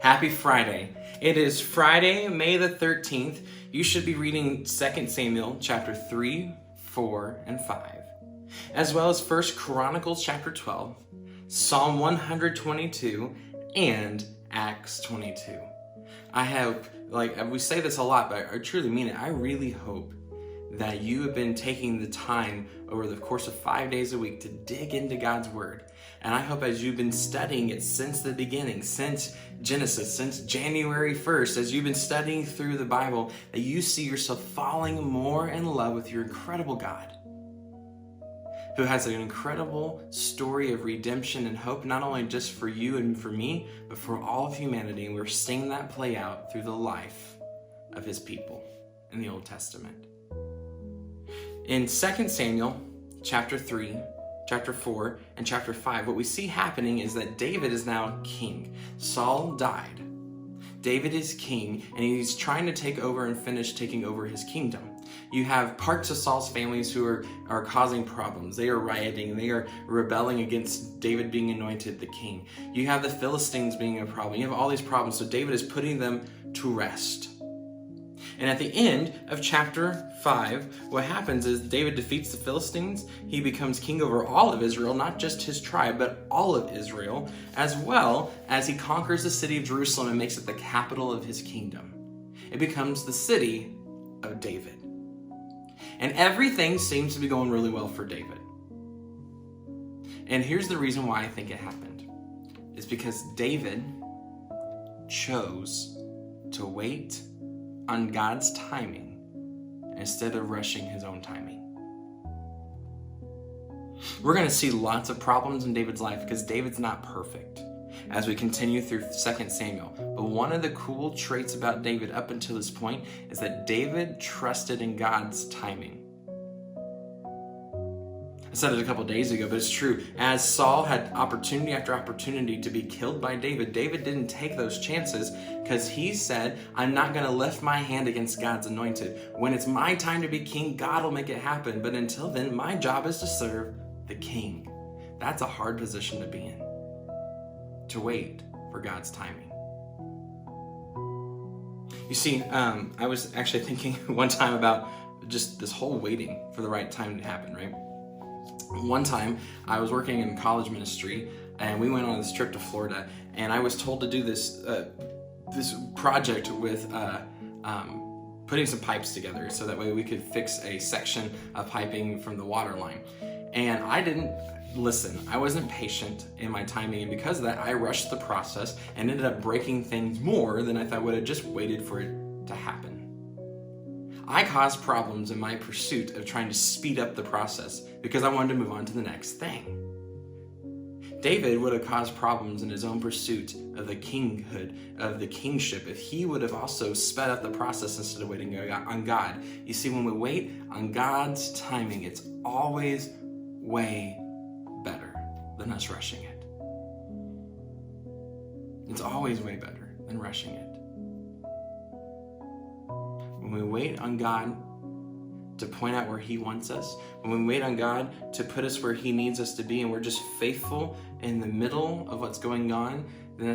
Happy Friday. It is Friday, May the 13th. You should be reading 2 Samuel chapter 3, 4, and 5, as well as 1 Chronicles chapter 12, Psalm 122, and Acts 22. I hope, we say this a lot, but I truly mean it. I really hope that you have been taking the time over the course of 5 days a week to dig into God's Word. And I hope as you've been studying it since the beginning, since Genesis, since January 1st, as you've been studying through the Bible, that you see yourself falling more in love with your incredible God, who has an incredible story of redemption and hope, not only just for you and for me, but for all of humanity. And we're seeing that play out through the life of his people in the Old Testament. In 2 Samuel chapter 3, chapter 4, and chapter 5, what we see happening is that David is now king. Saul died. David is king, and he's trying to take over and finish taking over his kingdom. You have parts of Saul's families who are causing problems. They are rioting. They are rebelling against David being anointed the king. You have the Philistines being a problem. You have all these problems, so David is putting them to rest. And at the end of chapter 5, what happens is David defeats the Philistines. He becomes king over all of Israel, not just his tribe, but all of Israel, as well as he conquers the city of Jerusalem and makes it the capital of his kingdom. It becomes the city of David. And everything seems to be going really well for David. And here's the reason why I think it happened. It's because David chose to wait on God's timing instead of rushing his own timing. We're going to see lots of problems in David's life because David's not perfect as we continue through 2 Samuel. But one of the cool traits about David up until this point is that David trusted in God's timing. I said it a couple days ago, but it's true. As Saul had opportunity after opportunity to be killed by David, David didn't take those chances because he said, I'm not going to lift my hand against God's anointed. When it's my time to be king, God will make it happen. But until then, my job is to serve the king. That's a hard position to be in, to wait for God's timing. You see, I was actually thinking one time about just this whole waiting for the right time to happen, right? One time, I was working in college ministry, and we went on this trip to Florida, and I was told to do this project with putting some pipes together, so that way we could fix a section of piping from the water line. And I didn't listen. I wasn't patient in my timing, and because of that, I rushed the process and ended up breaking things more than I thought would have just waited for it to happen. I caused problems in my pursuit of trying to speed up the process because I wanted to move on to the next thing. David would have caused problems in his own pursuit of the kinghood, of the kingship, if he would have also sped up the process instead of waiting on God. You see, when we wait on God's timing, it's always way better than us rushing it. It's always way better than rushing it. When we wait on God to point out where he wants us, when we wait on God to put us where he needs us to be, and we're just faithful in the middle of what's going on, then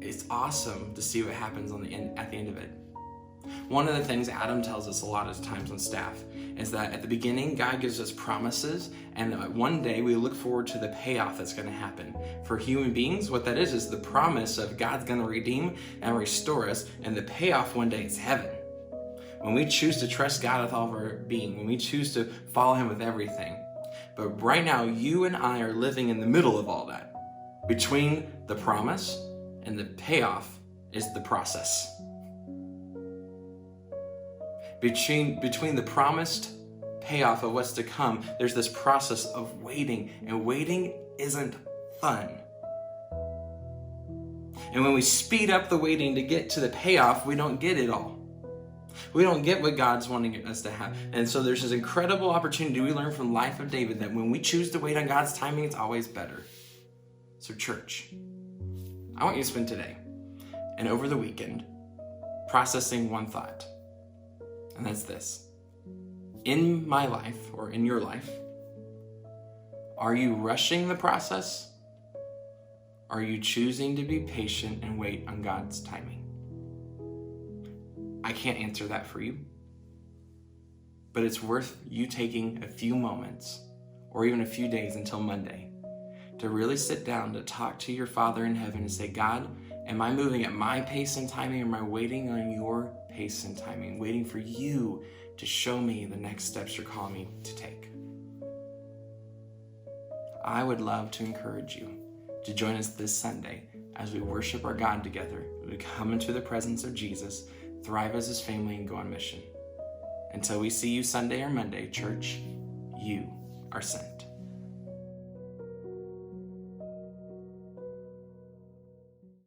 it's awesome to see what happens at the end of it. One of the things Adam tells us a lot of times on staff is that at the beginning, God gives us promises, and one day we look forward to the payoff that's going to happen. For human beings, what that is the promise of God's going to redeem and restore us, and the payoff one day is heaven. When we choose to trust God with all of our being, when we choose to follow him with everything. But right now, you and I are living in the middle of all that. Between the promise and the payoff is the process. Between the promised payoff of what's to come, there's this process of waiting, and waiting isn't fun. And when we speed up the waiting to get to the payoff, we don't get it all. We don't get what God's wanting us to have. And so there's this incredible opportunity we learn from the life of David that when we choose to wait on God's timing, it's always better. So church, I want you to spend today and over the weekend processing one thought. And that's this. In my life, or in your life, are you rushing the process Are you choosing to be patient and wait on God's timing? I can't answer that for you, but it's worth you taking a few moments or even a few days until Monday to really sit down to talk to your Father in heaven and say, God, am I moving at my pace and timing, or am I waiting on your pace and timing, waiting for you to show me the next steps you're calling me to take? I would love to encourage you to join us this Sunday as we worship our God together, we come into the presence of Jesus, thrive as his family, and go on mission. Until we see you Sunday or Monday, church, you are sent.